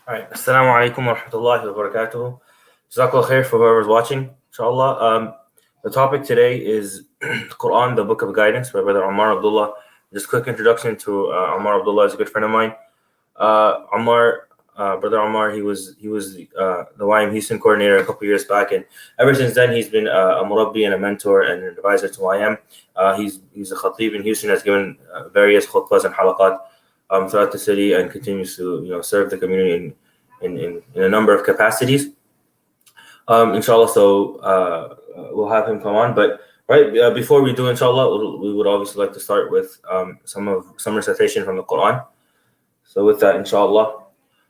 Alright, Assalamu alaikum wa rahmatullahi wa barakatuh. Jazakallah khair for whoever's watching, inshallah. The topic today is Qur'an, the Book of Guidance, by Brother Ammar Abdullah. Just quick introduction to Ammar Abdullah is a good friend of mine. Brother Ammar, he was the YM Houston coordinator a couple years back, and ever since then he's been a murabbi and a mentor and an advisor to YM. He's a khatib in Houston, has given various khutbahs and halaqat throughout the city, and continues to serve the community in a number of capacities. Inshallah, so we'll have him come on. But before we do, inshallah, we would obviously like to start with some recitation from the Quran. So with that, inshallah.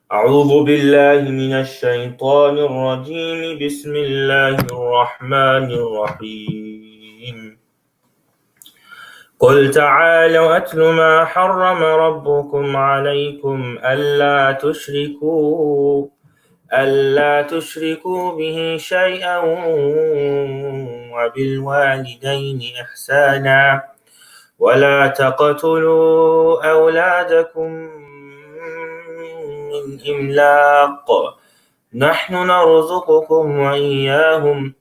أعوذ بالله من الشيطان الرجيم بسم الله الرحمن الرحيم قل تعالوا أتل ما حرم ربكم عليكم ألا تشركوا به شيئا وبالوالدين إحسانا ولا تقتلوا أولادكم من إملاق نحن نرزقكم وإياهم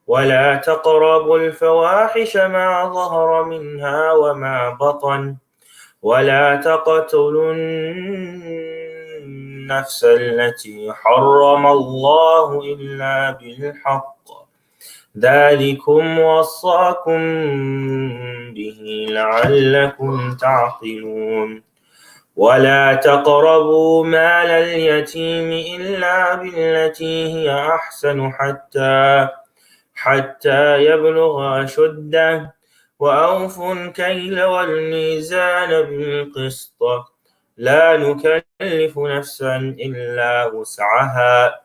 ولا تقربوا الفواحش ما ظهر منها وما بطن ولا تقتلوا النفس التي حرم الله إلا بالحق ذلكم وصاكم به لعلكم تعقلون ولا تقربوا مال اليتيم إلا بالتي هي أحسن حتى يبلغ أشده وأوفوا الكيل والميزان بالقسط لا نكلف نفسا إلا وسعها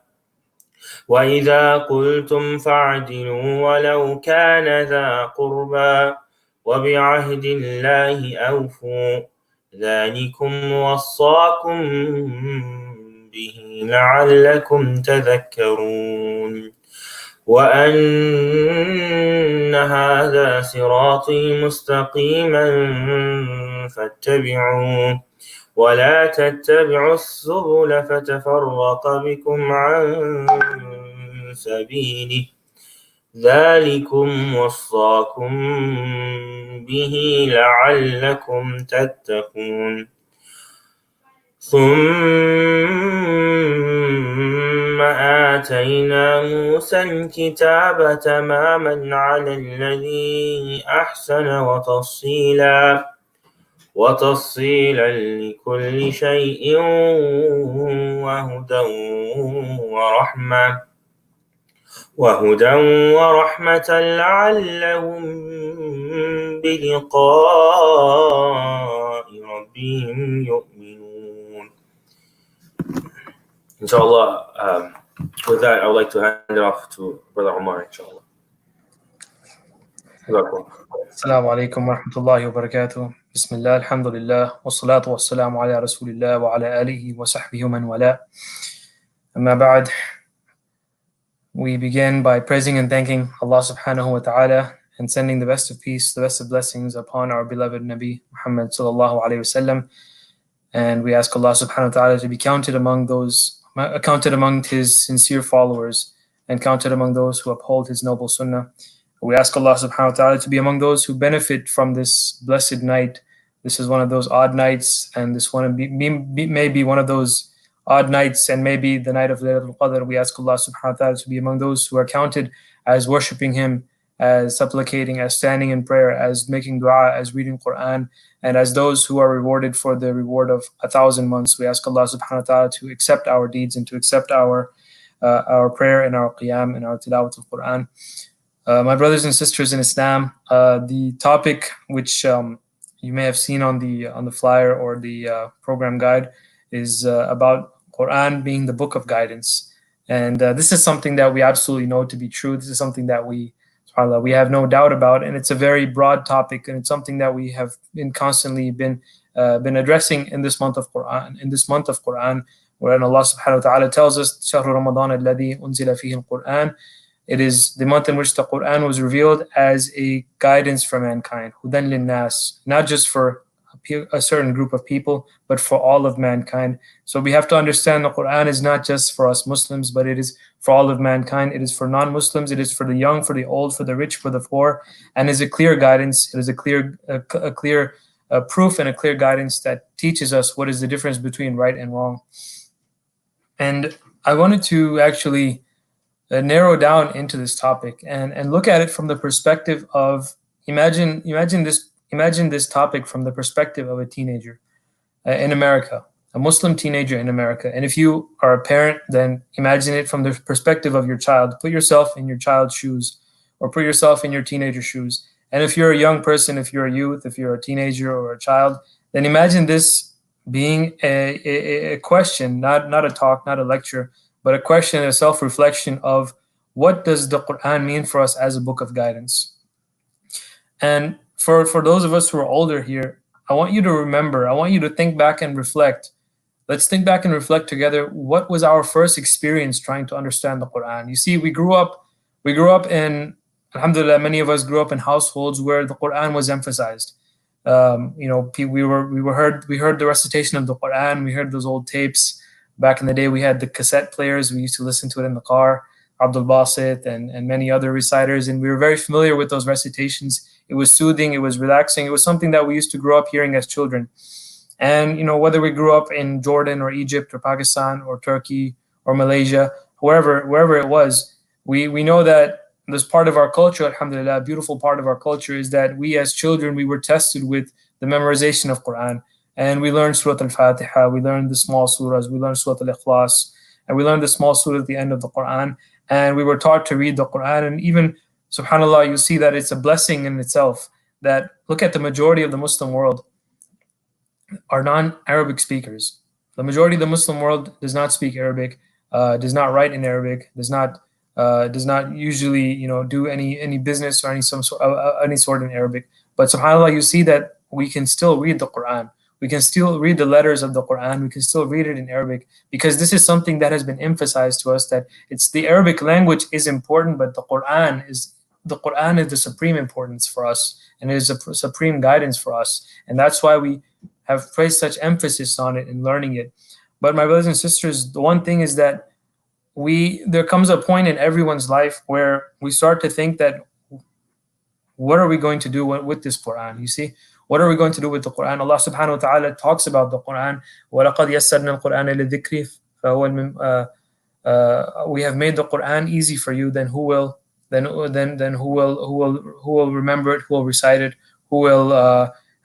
وإذا قلتم فاعدلوا ولو كان ذا قربى وبعهد الله أوفوا ذلكم وصاكم به لعلكم تذكرون وأن هذا صراطي مستقيما فاتبعوه ولا تتبعوا السبل فتفرق بكم عن سبيله ذلكم وصاكم به لعلكم تتقون ثم آتينا موسى الكتاب تماما على الذي أحسن وتفصيلا لكل شيء وهدى ورحمة لعلهم بلقاء ربهم يؤمنون. Inshallah, with that, I would like to hand it off to Brother Ammar, inshallah. Assalamu alaikum wa rahmatullahi wa barakatuh. Bismillah, alhamdulillah, wa salatu wa salamu ala rasulillah wa ala alihi wa sahbihi wa man wala. Amma ba'd. We begin by praising and thanking Allah subhanahu wa ta'ala and sending the best of peace, the best of blessings upon our beloved Nabi Muhammad sallallahu alayhi wasallam. And we ask Allah subhanahu wa ta'ala to be counted among his sincere followers and counted among those who uphold his noble sunnah. We ask Allah subhanahu wa ta'ala to be among those who benefit from this blessed night. This is one of those odd nights, and this one may be one of those odd nights, and maybe the night of Laylatul Qadr. We ask Allah subhanahu wa ta'ala to be among those who are counted as worshipping Him, as supplicating, as standing in prayer, as making dua, as reading Qur'an, and as those who are rewarded for the reward of 1,000 months. We ask Allah subhanahu wa ta'ala to accept our deeds and to accept our prayer and our qiyam and our tilawat al-Qur'an. My brothers and sisters in Islam, the topic which you may have seen on the flyer or the program guide is about Quran being the book of guidance. And this is something that we absolutely know to be true. This is something that we have no doubt about, and it's a very broad topic, and it's something that we have constantly been addressing in this month of Quran, wherein Allah subhanahu wa ta'ala tells us, شهر رمضان الذي أنزل فيه القرآن. It is the month in which the Quran was revealed as a guidance for mankind, هدى للناس, not just for a certain group of people, but for all of mankind. So we have to understand the Quran is not just for us Muslims, but it is for all of mankind. It is for non-Muslims. It is for the young, for the old, for the rich, for the poor, and is a clear guidance. It is a clear proof and a clear guidance that teaches us what is the difference between right and wrong. And I wanted to actually narrow down into this topic and look at it from the perspective of imagine this topic from the perspective of a teenager in America, a Muslim teenager in America. And if you are a parent, then imagine it from the perspective of your child. Put yourself in your child's shoes, or put yourself in your teenager's shoes. And if you're a young person, if you're a youth, if you're a teenager or a child, then imagine this being a question, not a talk, not a lecture, but a question, a self-reflection of what does the Quran mean for us as a book of guidance. And for those of us who are older here, I want you to remember, I want you to think back and reflect. Let's think back and reflect together. What was our first experience trying to understand the Quran? You see, we grew up in, alhamdulillah, many of us grew up in households where the Quran was emphasized. We heard the recitation of the Quran. We heard those old tapes. Back in the day, we had the cassette players. We used to listen to it in the car, Abdullah and many other reciters, and we were very familiar with those recitations. It was soothing, it was relaxing, it was something that we used to grow up hearing as children. And whether we grew up in Jordan or Egypt or Pakistan or Turkey or Malaysia, wherever it was, we know that this part of our culture, alhamdulillah, a beautiful part of our culture is that we as children, we were tested with the memorization of Quran. And we learned Surah Al-Fatiha, we learned the small surahs, we learned Surah Al-Ikhlas, and we learned the small surah at the end of the Quran. And we were taught to read the Quran. And even, subhanAllah, you see that it's a blessing in itself that, look at the majority of the Muslim world are non-Arabic speakers. The majority of the Muslim world does not speak Arabic, does not write in Arabic, does not usually do any business or any sort in Arabic. But subhanAllah, you see that we can still read the Quran. We can still read the letters of the Quran. We can still read it in Arabic, because this is something that has been emphasized to us, that it's the Arabic language is important, but the Quran is the supreme importance for us, and it is a supreme guidance for us. And that's why we have placed such emphasis on it and learning it. But my brothers and sisters, the one thing is that there comes a point in everyone's life where we start to think that, what are we going to do with this Quran? You see, what are we going to do with the Quran? Allah subhanahu wa ta'ala talks about the Quran. وَلَقَدْ يَسَّرْنَا الْقُرْآنَ لِلذِّكْرِ. We have made the Quran easy for you. Then who will remember it? Who will recite it? Who will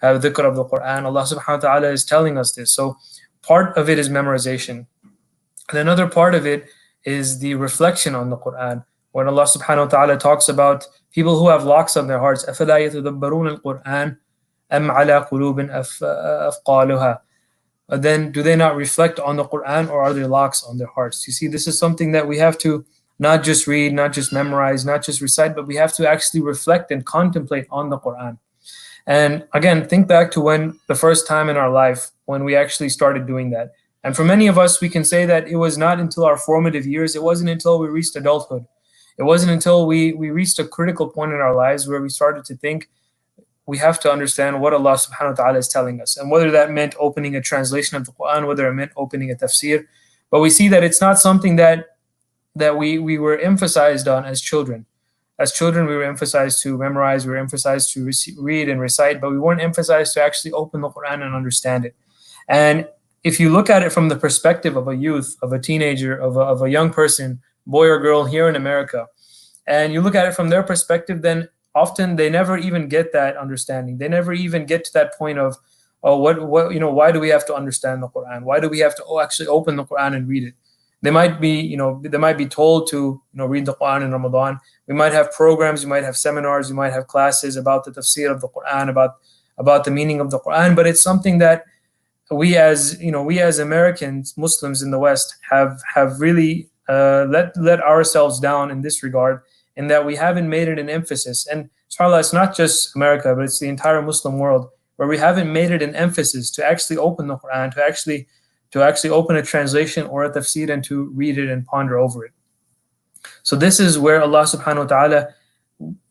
have dhikr of the Quran? Allah subhanahu wa ta'ala is telling us this. So part of it is memorization, and another part of it is the reflection on the Quran. When Allah subhanahu wa ta'ala talks about people who have locks on their hearts, أَفَلَا يَتَدَبَّرُونَ الْقُرْآنَ أَمْ عَلَى قُلُوبٍ أَفْقَالُهَا. Then do they not reflect on the Quran, or are there locks on their hearts? You see, this is something that we have to not just read, not just memorize, not just recite, but we have to actually reflect and contemplate on the Quran. And again, think back to when the first time in our life when we actually started doing that. And for many of us, we can say that it was not until our formative years, it wasn't until we reached adulthood. It wasn't until we reached a critical point in our lives where we started to think we have to understand what Allah subhanahu wa ta'ala is telling us. And whether that meant opening a translation of the Quran, whether it meant opening a tafsir. But we see that it's not something that we were emphasized on as children. As children, we were emphasized to memorize, we were emphasized to read and recite, but we weren't emphasized to actually open the Quran and understand it. And if you look at it from the perspective of a youth, of a teenager, of a young person, boy or girl here in America, and you look at it from their perspective, then often they never even get that understanding. They never even get to that point of, why do we have to understand the Quran? Why do we have to actually open the Quran and read it? They might be told to read the Quran in Ramadan. We might have programs, we might have seminars, we might have classes about the tafsir of the Quran, about the meaning of the Quran, but it's something that we as Americans, Muslims in the West, have really let ourselves down in this regard, in that we haven't made it an emphasis. And subhanAllah, it's not just America, but it's the entire Muslim world, where we haven't made it an emphasis to actually open the Quran, to actually open a translation or a tafsir and to read it and ponder over it. So this is where Allah subhanahu wa ta'ala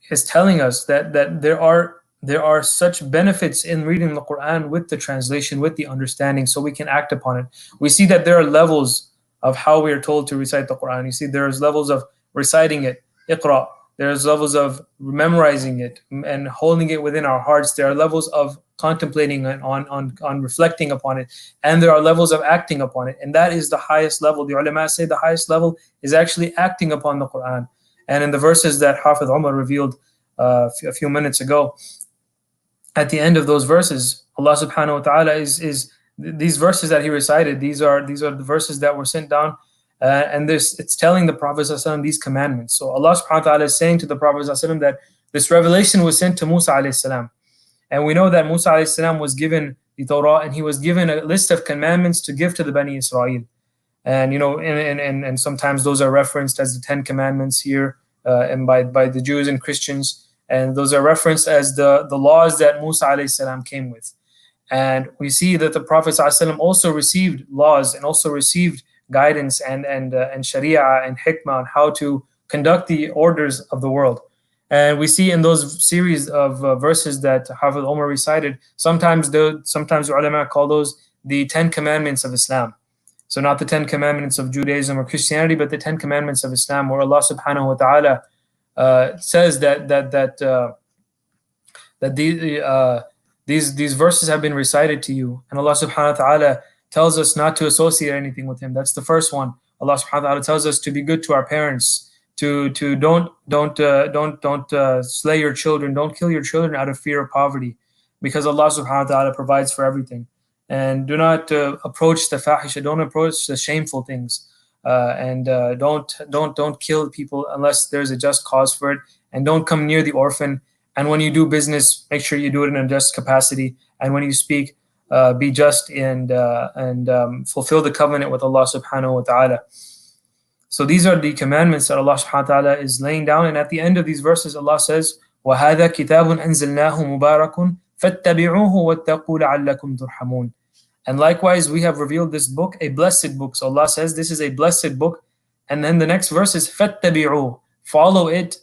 is telling us that there are there are such benefits in reading the Quran with the translation, with the understanding, so we can act upon it. We see that there are levels of how we are told to recite the Quran. You see, there's levels of reciting it, iqra. There's levels of memorizing it and holding it within our hearts. There are levels of contemplating on reflecting upon it. And there are levels of acting upon it. And that is the highest level. The ulama say the highest level is actually acting upon the Quran. And in the verses that Hafiz Umar revealed a few minutes ago, at the end of those verses, Allah subhanahu wa ta'ala is these verses that he recited, these are the verses that were sent down, and it's telling the Prophet ﷺ these commandments. So Allah subhanahu wa ta'ala is saying to the Prophet ﷺ that this revelation was sent to Musa alayhi salam. And we know that Musa alayhi salam was given the Torah, and he was given a list of commandments to give to the Bani Israel. And and sometimes those are referenced as the 10 commandments here, and by the Jews and Christians. And those are referenced as the laws that Musa alayhi salam came with. And we see that the Prophet ﷺ also received laws and also received guidance and sharia and hikmah on how to conduct the orders of the world. And we see in those series of verses that Hafiz Umar recited, sometimes the ulama call those the 10 commandments of Islam. So not the 10 commandments of Judaism or Christianity, but the 10 commandments of Islam, where Allah subhanahu wa ta'ala says that these verses have been recited to you, and Allah subhanahu wa ta'ala tells us not to associate anything with him. That's the first one. Allah subhanahu wa ta'ala tells us to be good to our parents, to don't slay your children, don't kill your children out of fear of poverty, because Allah subhanahu wa ta'ala provides for everything. And do not approach the fahisha, don't approach the shameful things. And don't kill people unless there's a just cause for it, and don't come near the orphan. And when you do business, make sure you do it in a just capacity. And when you speak, be just and fulfill the covenant with Allah subhanahu wa ta'ala. So these are the commandments that Allah subhanahu wa ta'ala is laying down. And at the end of these verses, Allah says, وَهَذَا كِتَابٌ أَنزَلْنَاهُ مُبَارَكٌ فَاتَّبِعُوهُ وَاتَّقُوا لَعَلَّكُمْ تُرْحَمُونَ. And likewise, we have revealed this book, a blessed book. So Allah says this is a blessed book. And then the next verse is فَاتَّبِعُوهُ, follow it,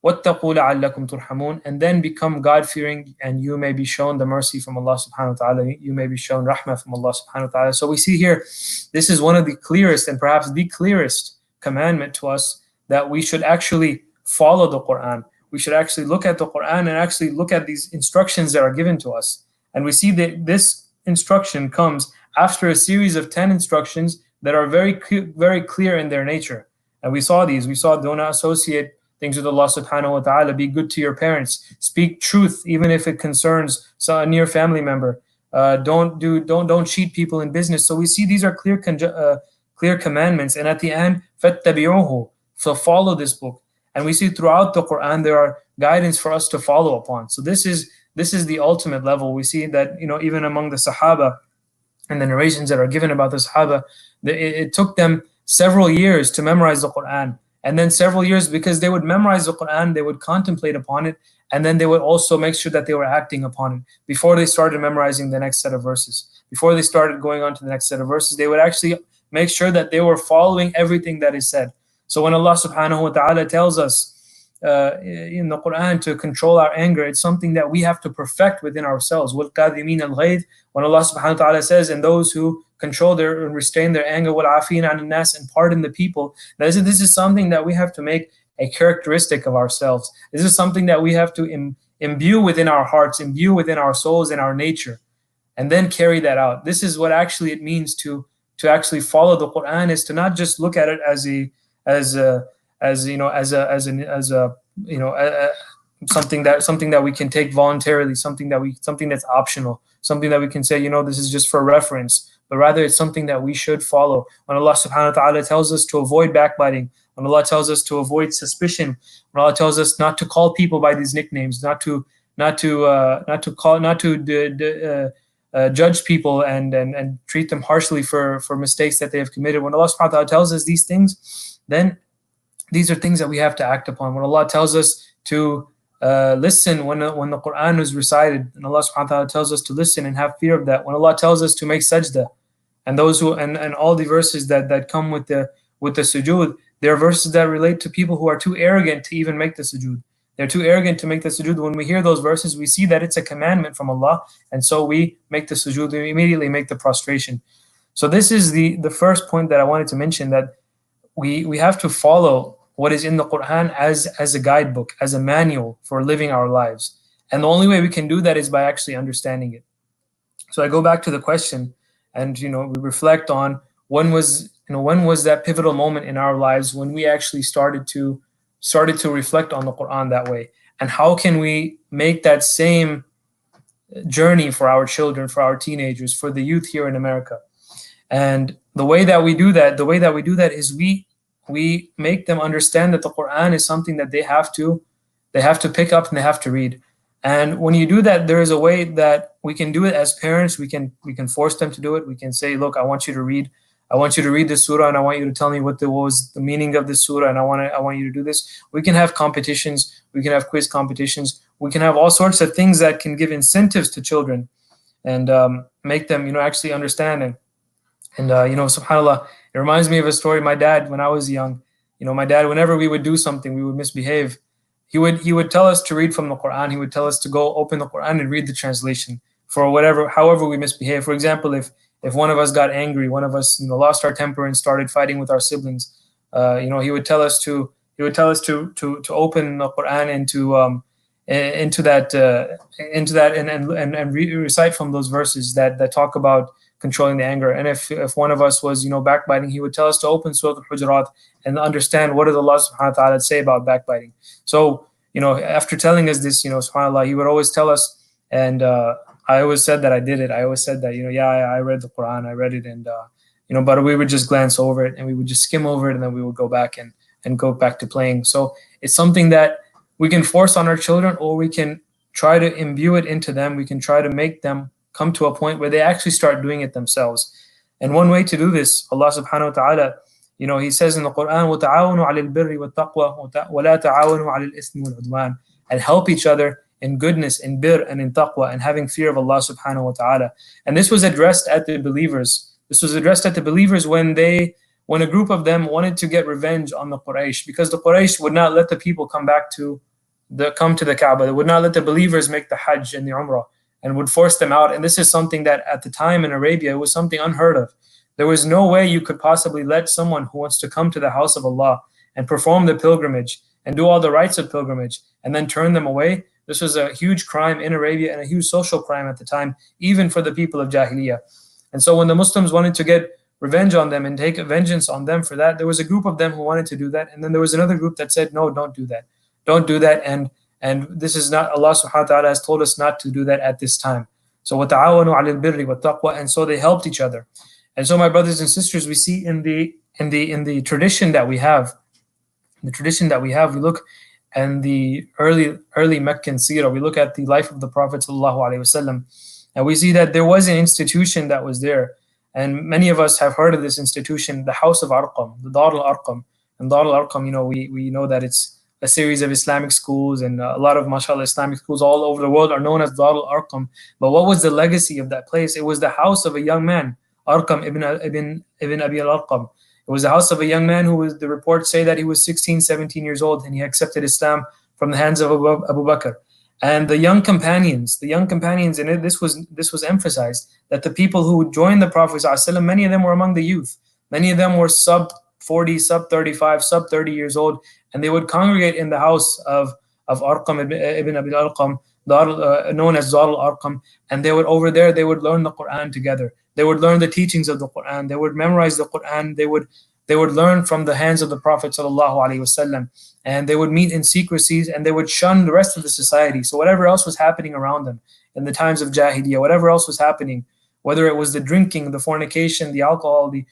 وَاتَّقُوا لَعَلَّكُمْ تُرْحَمُونَ, and then become God-fearing, and you may be shown the mercy from Allah subhanahu wa ta'ala. You may be shown rahmah from Allah subhanahu wa ta'ala. So we see here, this is one of the clearest and perhaps the clearest commandment to us, that we should actually follow the Qur'an. We should actually look at the Qur'an and actually look at these instructions that are given to us. And we see that this instruction comes after a series of 10 instructions that are very clear in their nature. And we saw these. We saw, do not associate things with Allah subhanahu wa ta'ala, be good to your parents, speak truth even if it concerns a near family member, don't cheat people in business. So we see these are clear commandments. And at the end, فَاتَّبِعُوهُ, so follow this book. And we see throughout the Quran there are guidance for us to follow upon. So this is the ultimate level. We see that even among the Sahaba and the narrations that are given about the Sahaba, it took them several years to memorize the Quran. And then several years, because they would memorize the Quran, they would contemplate upon it, and then they would also make sure that they were acting upon it before they started memorizing the next set of verses. Before they started going on to the next set of verses, they would actually make sure that they were following everything that is said. So when Allah subhanahu wa ta'ala tells us in the Quran to control our anger, it's something that we have to perfect within ourselves. وَالْقَاذِمِينَ الْغَيْظَ, when Allah subhanahu wa ta'ala says, and those who control and restrain their anger, وَالْعَافِينَ عَنِ النَّاسِ, and pardon the people. This is something that we have to make a characteristic of ourselves. This is something that we have to imbue within our hearts, imbue within our souls and our nature, and then carry that out. This is what actually it means to actually follow the Quran, is to not just look at it as something that we can take voluntarily, something that's optional, something that we can say, this is just for reference, but rather it's something that we should follow. When Allah subhanahu wa ta'ala tells us to avoid backbiting, when Allah tells us to avoid suspicion, when Allah tells us not to call people by these nicknames, not to judge people and treat them harshly for mistakes that they have committed. When Allah subhanahu wa ta'ala tells us these things, then these are things that we have to act upon. When Allah tells us to listen when the Quran is recited, and Allah subhanahu wa ta'ala tells us to listen and have fear of that. When Allah tells us to make sajda, and those who and all the verses that come with the sujood, there are verses that relate to people who are too arrogant to even make the sujood. They're too arrogant to make the sujood. When we hear those verses, we see that it's a commandment from Allah, and so we make the sujood, we immediately make the prostration. So this is the first point that I wanted to mention, that we have to follow what is in the Quran as a guidebook, as a manual for living our lives. And the only way we can do that is by actually understanding it. So I go back to the question, and we reflect on when was that pivotal moment in our lives when we actually started to reflect on the Quran that way, and how can we make that same journey for our children, for our teenagers, for the youth here in America. And the way that we do that is we make them understand that the Quran is something that they have to pick up and they have to read. And when you do that, there is a way that we can do it as parents. We can force them to do it. We can say, look, I want you to read this surah, and I want you to tell me what was the meaning of this surah, and I want you to do this. We can have competitions, we can have quiz competitions, we can have all sorts of things that can give incentives to children and make them actually understand. And subhanAllah, it reminds me of a story. My dad, when I was young, whenever we would do something, we would misbehave, he would tell us to read from the Quran. He would tell us to go open the Quran and read the translation for however we misbehave. For example, if one of us got angry, one of us lost our temper and started fighting with our siblings, he would tell us to open the Quran into that and recite from those verses that talk about controlling the anger. And if one of us was backbiting, he would tell us to open Surah Al-Hujurat and understand what does Allah subhanahu wa ta'ala say about backbiting. So after telling us this, subhanAllah, he would always tell us, and I always said that I did it. I always said that I read the Quran, I read it, and but we would just glance over it and we would just skim over it, and then we would go back and go back to playing. So it's something that we can force on our children, or we can try to imbue it into them. We can try to make them come to a point where they actually start doing it themselves. And one way to do this, Allah subhanahu wa ta'ala, He says in the Quran, وَتَعَاوَنُوا عَلَى الْبِرِّ وَالتَّقْوَى وَلَا تَعَاوَنُوا عَلَى الْإِثْمِ وَالْعُدْوَانِ, and help each other in goodness, in birr, and in taqwa, and having fear of Allah subhanahu wa ta'ala. And this was addressed at the believers. This was addressed at the believers when a group of them wanted to get revenge on the Quraysh, because the Quraysh would not let the people come to the Kaaba. They would not let the believers make the Hajj and the Umrah, and would force them out. And this is something that at the time in Arabia, it was something unheard of. There was no way you could possibly let someone who wants to come to the house of Allah and perform the pilgrimage and do all the rites of pilgrimage and then turn them away. This was a huge crime in Arabia and a huge social crime at the time, even for the people of Jahiliyyah. And so when the Muslims wanted to get revenge on them and take vengeance on them for that, there was a group of them who wanted to do that. And then there was another group that said, no, don't do that. Don't do that. And this is not, Allah subhanahu wa ta'ala has told us not to do that at this time. So وَتَعَاوَنُوا عَلَى الْبِرِّ وَالتَّقْوَى, and so they helped each other. And so my brothers and sisters, we see in the tradition that we have, we look in the early Meccan seerah, we look at the life of the Prophet ﷺ, and we see that there was an institution that was there. And many of us have heard of this institution, the House of Arqam, the Dar al-Arqam. And Dar al-Arqam, we know that it's a series of Islamic schools, and a lot of, mashallah, Islamic schools all over the world are known as Dar al-Arqam. But what was the legacy of that place? It was the house of a young man, Arqam ibn Abi al-Arqam. It was the house of a young man who the reports say that he was 16, 17 years old, and he accepted Islam from the hands of Abu Bakr. And the young companions, and this was emphasized, that the people who joined the Prophet ﷺ, many of them were among the youth. Many of them were sub 40, sub 35, sub 30 years old, and they would congregate in the house of Arqam ibn Abi al-Arqam, known as Dar al-Arqam, and they would learn the Quran together. They would learn the teachings of the Quran. They would memorize the Quran. They would learn from the hands of the Prophet ﷺ, and they would meet in secrecies, and they would shun the rest of the society. So whatever else was happening around them in the times of Jahiliyyah, whatever else was happening, whether it was the drinking, the fornication, the alcohol, the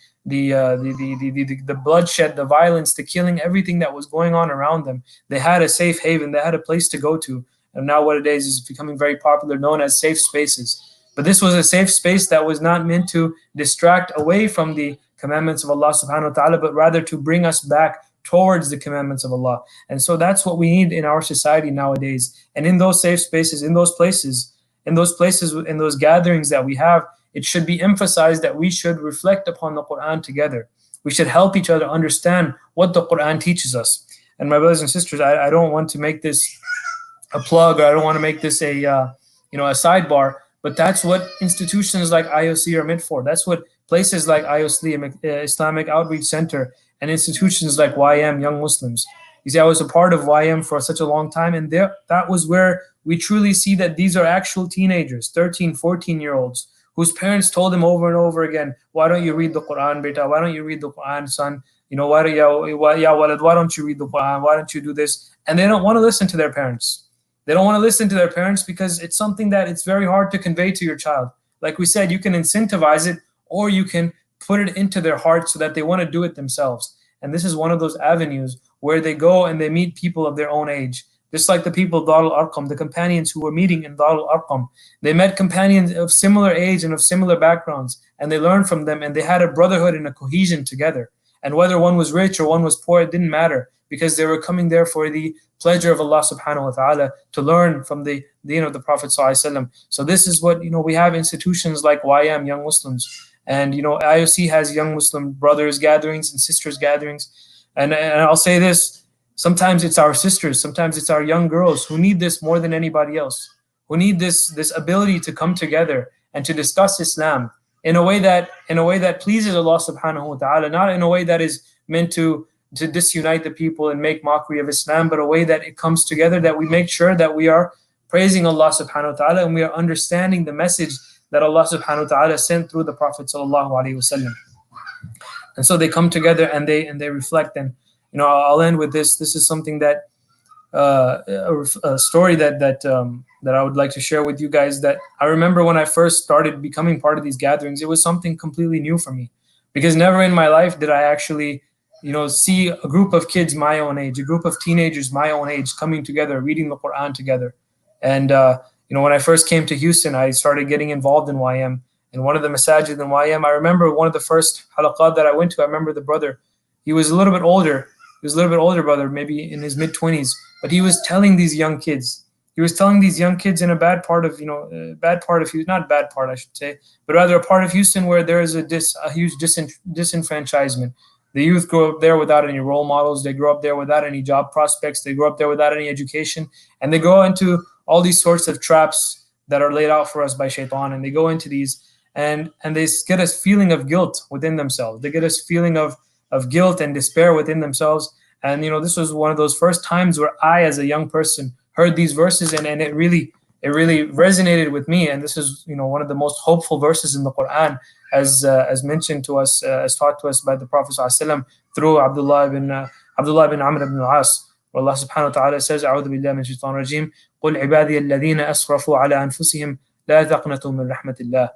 bloodshed, the violence, the killing, everything that was going on around them, they had a safe haven. They had a place to go to. And now what it is becoming very popular, known as safe spaces. But this was a safe space that was not meant to distract away from the commandments of Allah subhanahu wa ta'ala, but rather to bring us back towards the commandments of Allah. And so that's what we need in our society nowadays. And in those safe spaces, in those gatherings that we have, it should be emphasized that we should reflect upon the Quran together. We should help each other understand what the Quran teaches us. And my brothers and sisters, I don't want to make this a plug, or I don't want to make this a a sidebar, but that's what institutions like IOC are meant for. That's what places like IOC, Islamic Outreach Center, and institutions like YM, Young Muslims. You see, I was a part of YM for such a long time, and that was where we truly see that these are actual teenagers, 13, 14-year-olds, whose parents told them over and over again, why don't you read the Quran, beta? Why don't you read the Quran, son? Why don't you read the Quran? Why don't you do this? And they don't want to listen to their parents. They don't want to listen to their parents because it's something that it's very hard to convey to your child. Like we said, you can incentivize it, or you can put it into their heart so that they want to do it themselves. And this is one of those avenues where they go and they meet people of their own age. Just like the people of Dar al-Arqam, the companions who were meeting in Dar al-Arqam. They met companions of similar age and of similar backgrounds, and they learned from them, and they had a brotherhood and a cohesion together. And whether one was rich or one was poor, it didn't matter, because they were coming there for the pleasure of Allah subhanahu wa ta'ala, to learn from the Prophet sallallahu alaihi wasallam. So this is what, we have institutions like YM, Young Muslims, and IOC has Young Muslim brothers gatherings and sisters gatherings. And I'll say this, sometimes it's our sisters, sometimes it's our young girls who need this more than anybody else, who need this ability to come together and to discuss Islam in a way that pleases Allah subhanahu wa ta'ala, not in a way that is meant to disunite the people and make mockery of Islam, but a way that it comes together, that we make sure that we are praising Allah subhanahu wa ta'ala and we are understanding the message that Allah subhanahu wa ta'ala sent through the Prophet sallallahu alaihi wasallam. And so they come together and they reflect. And I'll end with this. This is something that a story that I would like to share with you guys. That I remember when I first started becoming part of these gatherings, it was something completely new for me, because never in my life did I actually see a group of kids my own age, a group of teenagers my own age coming together, reading the Quran together. And when I first came to Houston, I started getting involved in YM. And one of the masajid in YM, I remember one of the first halaqat that I went to, I remember the brother, he was a little bit older. He was a little bit older brother, maybe in his mid-20s, but he was telling these young kids, in a bad part of, not bad part, I should say, but rather a part of Houston where there is a huge disenfranchisement. The youth grow up there without any role models. They grow up there without any job prospects. They grow up there without any education. And they go into all these sorts of traps that are laid out for us by shaitan. And they go into these and they get a feeling of guilt within themselves. They get a feeling of guilt and despair within themselves. And, this was one of those first times where I, as a young person, heard these verses and it really resonated with me. And this is, one of the most hopeful verses in the Quran, as mentioned to us, as taught to us by the Prophet ﷺ through Abdullah ibn Amr ibn al-As, where Allah subhanahu wa ta'ala says, أعوذ بالله من الشيطان الرجيم قل عبادي الذين أسرفوا على أنفسهم لا تقنطوا من رحمة الله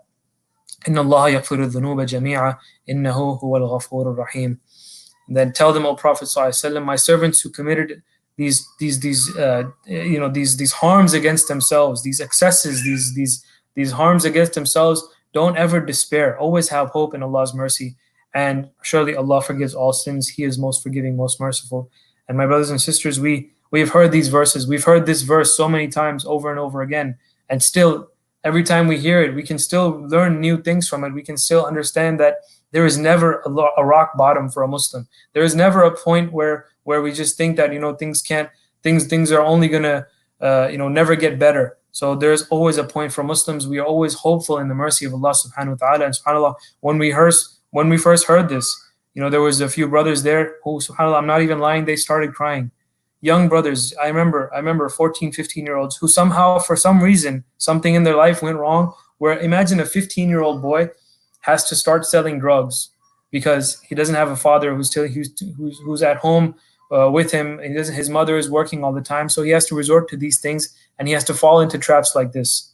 إن الله يغفر الذنوب جميعا إنه هو الغفور الرحيم. Then tell them, O Prophet ﷺ, my servants who committed these harms against themselves, these excesses, these harms against themselves, don't ever despair. Always have hope in Allah's mercy. And surely Allah forgives all sins. He is most forgiving, most merciful. And my brothers and sisters, we have heard these verses. We've heard this verse so many times over and over again. And still, every time we hear it, we can still learn new things from it. We can still understand that there is never a rock bottom for a Muslim. There is never a point where we just think that things are only gonna never get better. So there's always a point for Muslims. We are always hopeful in the mercy of Allah subhanahu wa ta'ala. And subhanAllah, when we first heard this, there was a few brothers there who, subhanAllah, I'm not even lying, they started crying. Young brothers, I remember 14, 15-year-olds who somehow, for some reason, something in their life went wrong, where imagine a 15-year-old boy has to start selling drugs because he doesn't have a father who's at home with him. His mother is working all the time, so he has to resort to these things, and he has to fall into traps like this.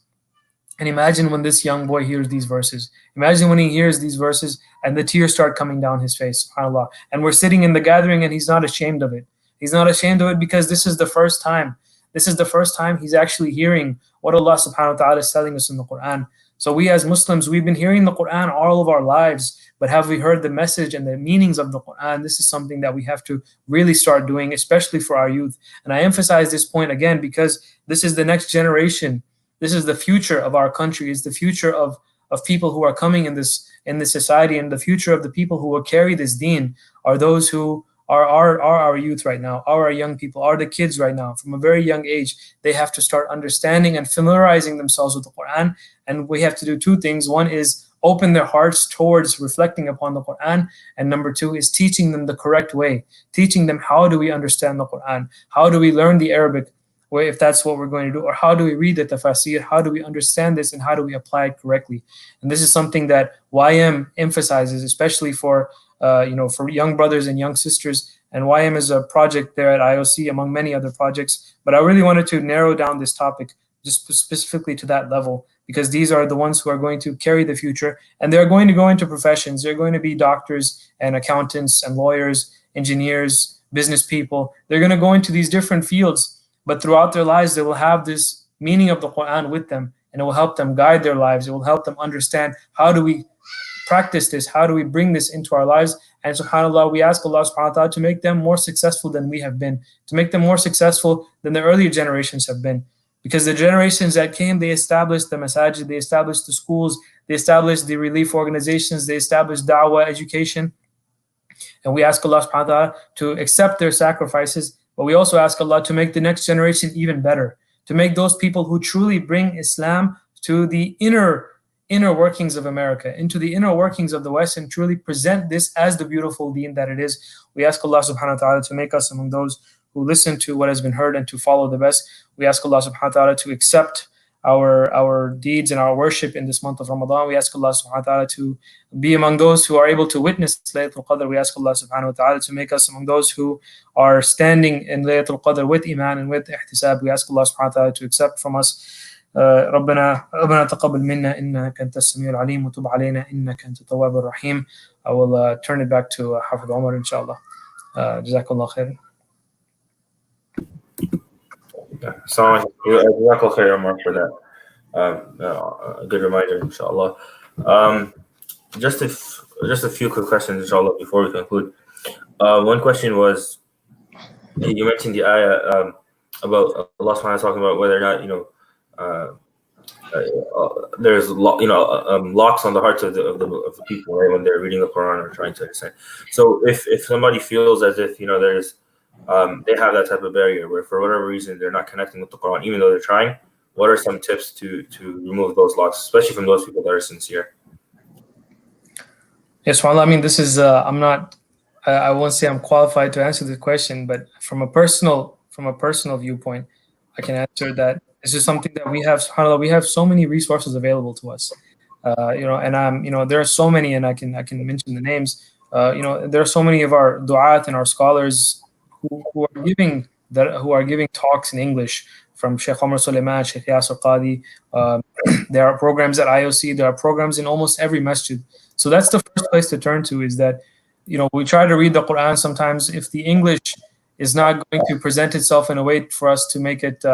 And imagine when this young boy hears these verses. Imagine when he hears these verses and the tears start coming down his face, subhanAllah. And we're sitting in the gathering and he's not ashamed of it. He's not ashamed of it because this is the first time. This is the first time he's actually hearing what Allah subhanahu wa ta'ala is telling us in the Quran. So we as Muslims, we've been hearing the Quran all of our lives, but have we heard the message and the meanings of the Quran? This is something that we have to really start doing, especially for our youth. And I emphasize this point again because this is the next generation. This is the future of our country. It's the future of people who are coming in this society, and the future of the people who will carry this deen are those who are our youth right now, are our young people, are the kids right now. From a very young age, they have to start understanding and familiarizing themselves with the Quran. And we have to do two things. One is open their hearts towards reflecting upon the Quran. And number two is teaching them the correct way, teaching them how do we understand the Quran? How do we learn the Arabic way if that's what we're going to do? Or how do we read the tafsir? How do we understand this and how do we apply it correctly? And this is something that YM emphasizes, especially for for young brothers and young sisters. And YM is a project there at IOC among many other projects. But I really wanted to narrow down this topic just specifically to that level, because these are the ones who are going to carry the future, and they're going to go into professions. They're going to be doctors and accountants and lawyers, engineers, business people. They're going to go into these different fields, but throughout their lives, they will have this meaning of the Quran with them, and it will help them guide their lives. It will help them understand, how do we practice this? How do we bring this into our lives? And subhanAllah, we ask Allah subhanahu wa ta'ala to make them more successful than we have been, to make them more successful than the earlier generations have been. Because the generations that came, they established the masajid, they established the schools, they established the relief organizations, they established da'wah, education. And we ask Allah subhanahu wa ta'ala to accept their sacrifices, but we also ask Allah to make the next generation even better, to make those people who truly bring Islam to the inner workings of America, into the inner workings of the West, and truly present this as the beautiful deen that it is. We ask Allah subhanahu wa ta'ala to make us among those who listen to what has been heard and to follow the best. We ask Allah subhanahu wa ta'ala to accept our deeds and our worship in this month of Ramadan. We ask Allah subhanahu wa ta'ala to be among those who are able to witness Laylatul Qadr. We ask Allah subhanahu wa ta'ala to make us among those who are standing in Laylatul Qadr with iman and with ihtisab. We ask Allah subhanahu wa ta'ala to accept from us. ربنا تقبل منا إنك أنت السميع العليم وتب علينا إنك أنت التواب الرحيم. I will turn it back to Hafid Omar, inshallah. Jazakallah khair. Assalamu alaikum. Jazakallah Ammar, for that. A good reminder, inshallah. Just a few quick questions, inshallah, before we conclude. One question was, you mentioned the ayah about Allah subhanahu wa ta'ala talking about whether or not there's locks on the hearts of the people, right, when they're reading the Quran or trying to understand. So if somebody feels as if there's they have that type of barrier where for whatever reason they're not connecting with the Quran, even though they're trying, what are some tips to remove those locks, especially from those people that are sincere? Yes, well, I mean, this is I won't say I'm qualified to answer the question, but from a personal viewpoint, I can answer that this is something that we have. SubhanAllah, we have so many resources available to us, and there are so many, and I can mention the names. There are so many of our du'at and our scholars who are giving talks in English, from Sheikh Omar Suleiman, Sheikh Yasir Qadi. There are programs at IOC. There are programs in almost every masjid. So that's the first place to turn to, is that we try to read the Quran. Sometimes if the English is not going to present itself in a way for us to make it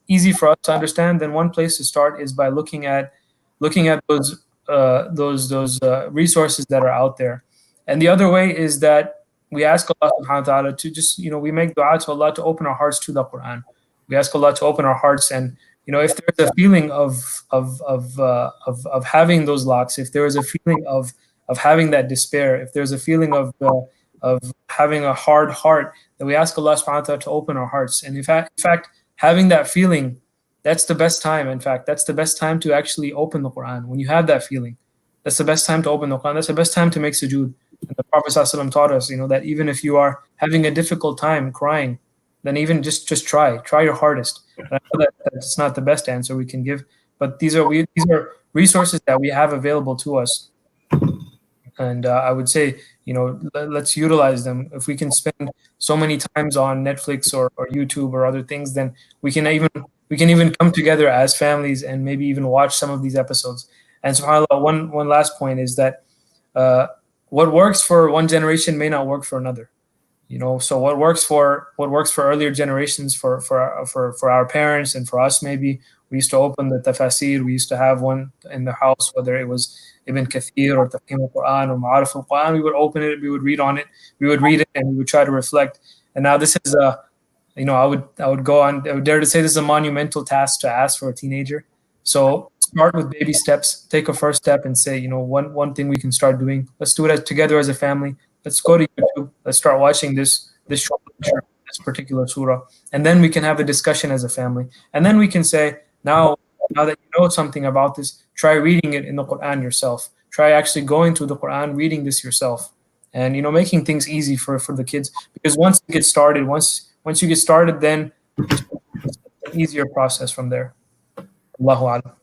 easy for us to understand, then one place to start is by looking at those resources that are out there. And the other way is that we ask Allah subhanahu wa ta'ala to just, we make dua to Allah to open our hearts to the Quran. We ask Allah to open our hearts, and if there's a feeling of having those locks, if there is a feeling of having that despair, if there's a feeling of having a hard heart, then we ask Allah subhanahu wa ta'ala to open our hearts. And in fact, having that feeling, that's the best time. In fact, that's the best time to actually open the Quran. When you have that feeling, that's the best time to open the Quran. That's the best time to make sujood. And the Prophet ﷺ taught us, that even if you are having a difficult time crying, then even just try your hardest. And I know that that's not the best answer we can give, but these are resources that we have available to us. And I would say, let's utilize them. If we can spend so many times on Netflix or YouTube or other things, then we can even come together as families and maybe even watch some of these episodes. And subhanAllah, one last point is that what works for one generation may not work for another. So what works for earlier generations, for our parents and for us, maybe we used to open the tafsir. We used to have one in the house, whether it was Ibn Kathir or Tafhim al-Quran or Ma'arif al-Quran. We would open it, we would read on it, we would read it, and we would try to reflect. And now this is I would dare to say this is a monumental task to ask for a teenager. So start with baby steps. Take a first step and say, one thing we can start doing. Let's do it together as a family. Let's go to YouTube. let's start watching this short lecture, this particular surah, and then we can have a discussion as a family, and then we can say, now that you know something about this, try reading it in the Quran yourself. Try actually going through the Quran, reading this yourself, and making things easy for the kids. Because once you get started, once you get started, then it's an easier process from there. Allahu A'lam.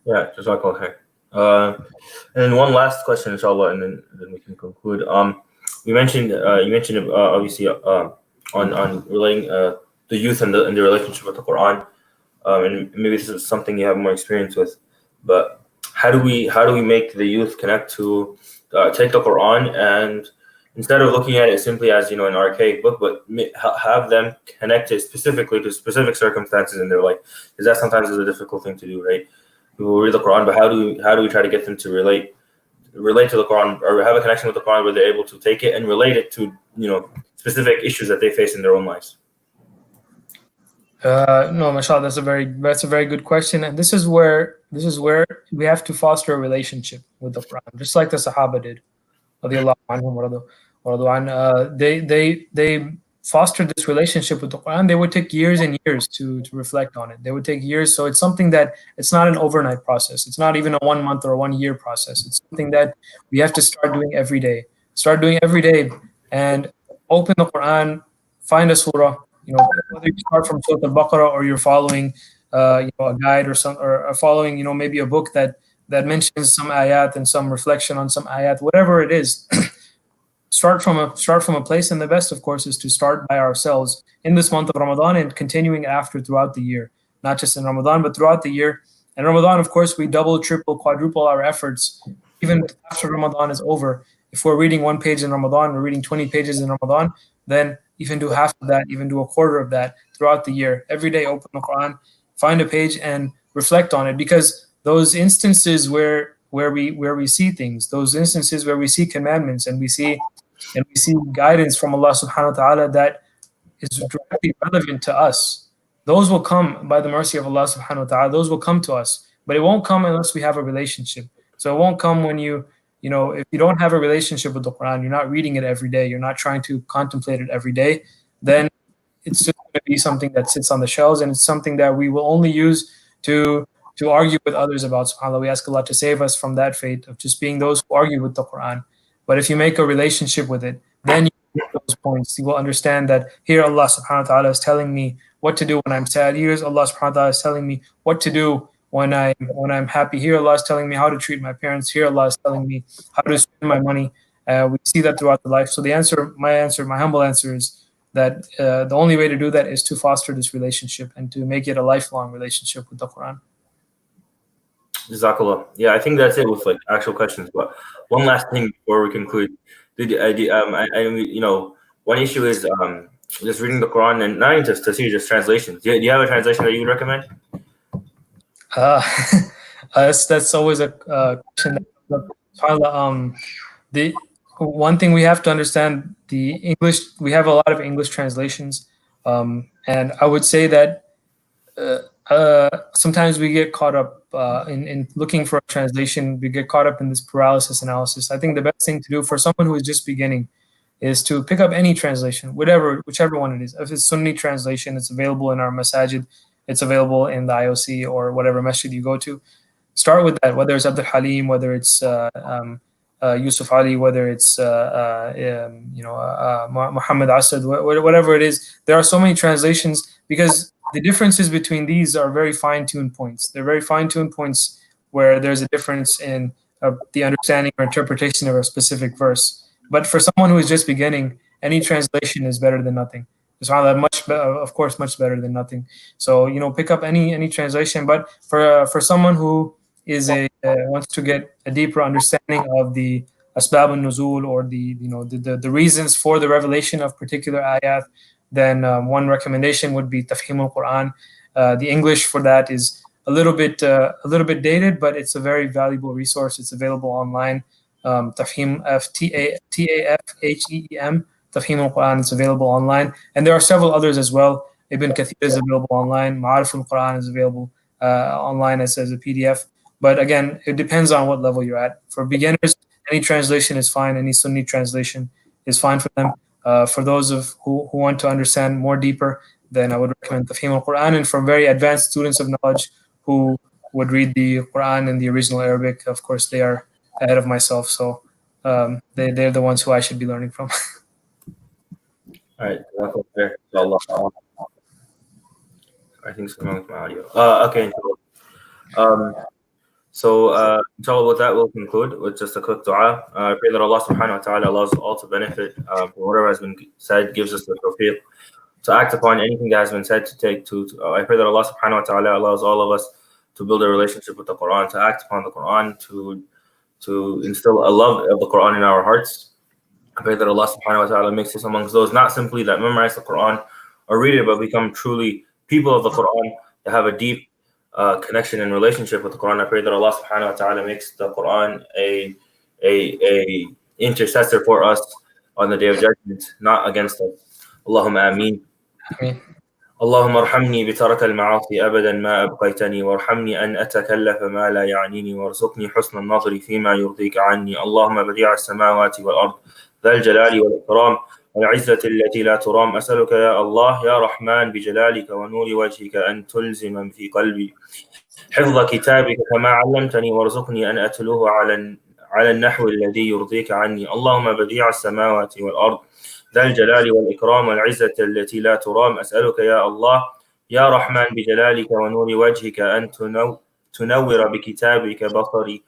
Yeah, Jazakallah khair. And then one last question, inshallah, and then we can conclude. You mentioned obviously on relating the youth and the relationship with the Quran, and maybe this is something you have more experience with. But how do we make the youth connect to take the Quran, and instead of looking at it simply as an archaic book, but have them connect it specifically to specific circumstances in their life? Because that sometimes is a difficult thing to do, right? People read the Quran, but how do we try to get them to relate to the Quran, or have a connection with the Quran where they're able to take it and relate it to specific issues that they face in their own lives? No, mashallah, that's a very good question, and this is where we have to foster a relationship with the Quran, just like the Sahaba did. They fostered this relationship with the Quran. They would take years and years to reflect on it. They would take years. So it's something that it's not an overnight process. It's not even a 1 month or a 1 year process. It's something that we have to start doing every day. And open the Quran, find a surah. Whether you start from Surah Al-Baqarah or you're following a guide or following maybe a book that mentions some ayat and some reflection on some ayat, whatever it is. Start from a place, and the best, of course, is to start by ourselves in this month of Ramadan and continuing after throughout the year, not just in Ramadan, but throughout the year. And Ramadan, of course, we double, triple, quadruple our efforts, even after Ramadan is over. If we're reading 1 page in Ramadan, we're reading 20 pages in Ramadan, then even do half of that, even do a quarter of that throughout the year. Every day, open the Quran, find a page, and reflect on it, because those instances where we see things, those instances where we see commandments and we see guidance from Allah subhanahu wa ta'ala that is directly relevant to us, those will come by the mercy of Allah subhanahu wa ta'ala. Those will come to us, but it won't come unless we have a relationship. So it won't come when if you don't have a relationship with the Quran, you're not reading it every day, you're not trying to contemplate it every day, then it's just going to be something that sits on the shelves, and it's something that we will only use to argue with others about. SubhanAllah, we ask Allah to save us from that fate of just being those who argue with the Quran. But if you make a relationship with it, then you get those points. You will understand that here Allah subhanahu wa ta'ala is telling me what to do when I'm sad. Here Allah subhanahu wa ta'ala is telling me what to do when I'm happy. Here Allah is telling me how to treat my parents. Here Allah is telling me how to spend my money. We see that throughout the life. So my humble answer is that the only way to do that is to foster this relationship and to make it a lifelong relationship with the Quran. Jazakallah. Yeah, I think that's it with actual questions. But one last thing before we conclude, one issue is just reading the Quran and not even just to see just translations. Do you have a translation that you would recommend? That's always a question. The one thing we have to understand, the English, we have a lot of English translations, and I would say that sometimes we get caught up in looking for a translation. We get caught up in this paralysis analysis. I think the best thing to do for someone who is just beginning is to pick up any translation, whichever one it is. If it's Sunni translation, it's available in our masajid, it's available in the IOC or whatever masjid you go to. Start with that, whether it's Abdul Halim, whether it's Yusuf Ali, whether it's Muhammad Asad, whatever it is. There are so many translations, because the differences between these are very fine-tuned points. They're very fine-tuned points where there's a difference in the understanding or interpretation of a specific verse. But for someone who is just beginning, any translation is better than nothing. Of course, much better than nothing. So pick up any translation. But for someone who is wants to get a deeper understanding of the asbab al-nuzul, or the reasons for the revelation of particular ayat, then one recommendation would be Tafhim al-Quran. The English for that is a little bit dated, but it's a very valuable resource. It's available online. Tafhim, Tafheem, Tafhim al-Quran. It's available online, and there are several others as well. Ibn Kathir is available online. Ma'arif al-Quran is available online as a PDF. But again, it depends on what level you're at. For beginners, any translation is fine. Any Sunni translation is fine for them. For those of who want to understand more deeper, then I would recommend Tafhim al-Qur'an. And for very advanced students of knowledge who would read the Qur'an in the original Arabic, of course, they are ahead of myself. So they're the ones who I should be learning from. All right. I think something wrong with my audio. Okay. So inshallah, with that, we'll conclude with just a quick dua. I pray that Allah subhanahu wa ta'ala allows us all to benefit from whatever has been said, gives us the tawfiq to act upon anything that has been said, I pray that Allah subhanahu wa ta'ala allows all of us to build a relationship with the Quran, to act upon the Quran, to instill a love of the Quran in our hearts. I pray that Allah subhanahu wa ta'ala makes us amongst those not simply that memorize the Quran or read it, but become truly people of the Quran that have a deep connection and relationship with the Quran. I pray that Allah subhanahu wa ta'ala makes the Quran a intercessor for us on the day of judgment, not against us. Allahumma ameen. اللهم ارحمني بترك المعاصي أبدا ما أبقيتني وارحمني أن أتكلف ما لا يعنيني وارزقني حسن النظر فيما يرضيك عني اللهم بديع السماوات والأرض ذا الجلال والإكرام والعزة التي لا ترام أسألك يا الله يا رحمن بجلالك ونور وجهك أن تلزم في قلبي حفظ كتابك كما علمتني وارزقني أن أتلوه على النحو الذي يرضيك عني اللهم بديع السماوات والأرض ذا الجلال والإكرام والعزة التي لا ترام أسألك يا الله يا رحمن بجلالك ونور وجهك أن تنور بكتابك بصري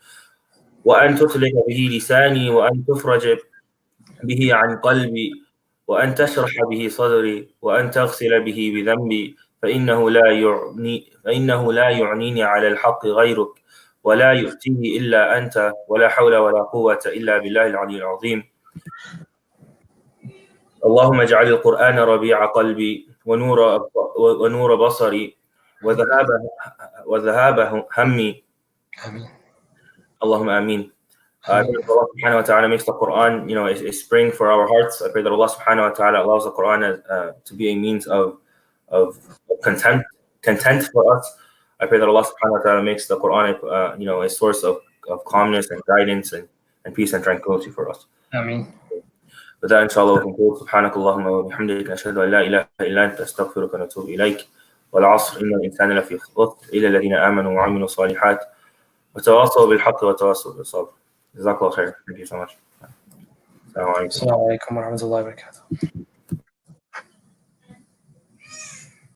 وأن تطلق به لساني وأن تفرج به عن قلبي وأن تشرح به صدري وأن تغسل به بذنبي فإنه لا يعنيني على الحق غيرك ولا يؤتيه إلا أنت ولا حول ولا قوة إلا بالله العلي العظيم اللهم اجعل القرآن ربيع قلبي ونور بصري وذهاب همي اللهم آمين. I pray that Allah subhanahu wa ta'ala makes the Quran, a spring for our hearts. I pray that Allah subhanahu wa ta'ala allows the Quran to be a means of content for us. I pray that Allah subhanahu wa ta'ala makes the Quran, a source of calmness and guidance and peace and tranquility for us. Ameen. With that, inshallah, we conclude. سبحانك اللهم وبحمدك نشهد أن لا إله إلا أنت أستغفرك ونتوب إليك والعصر إن الإنسان لفي خسر إلا الذين آمنوا وعملوا الصالحات وتواصوا بالحق وتواصوا بالصبر. جزاك الله خير. Thank you so much. السلام عليكم. السلام عليكم ورحمة الله وبركاته.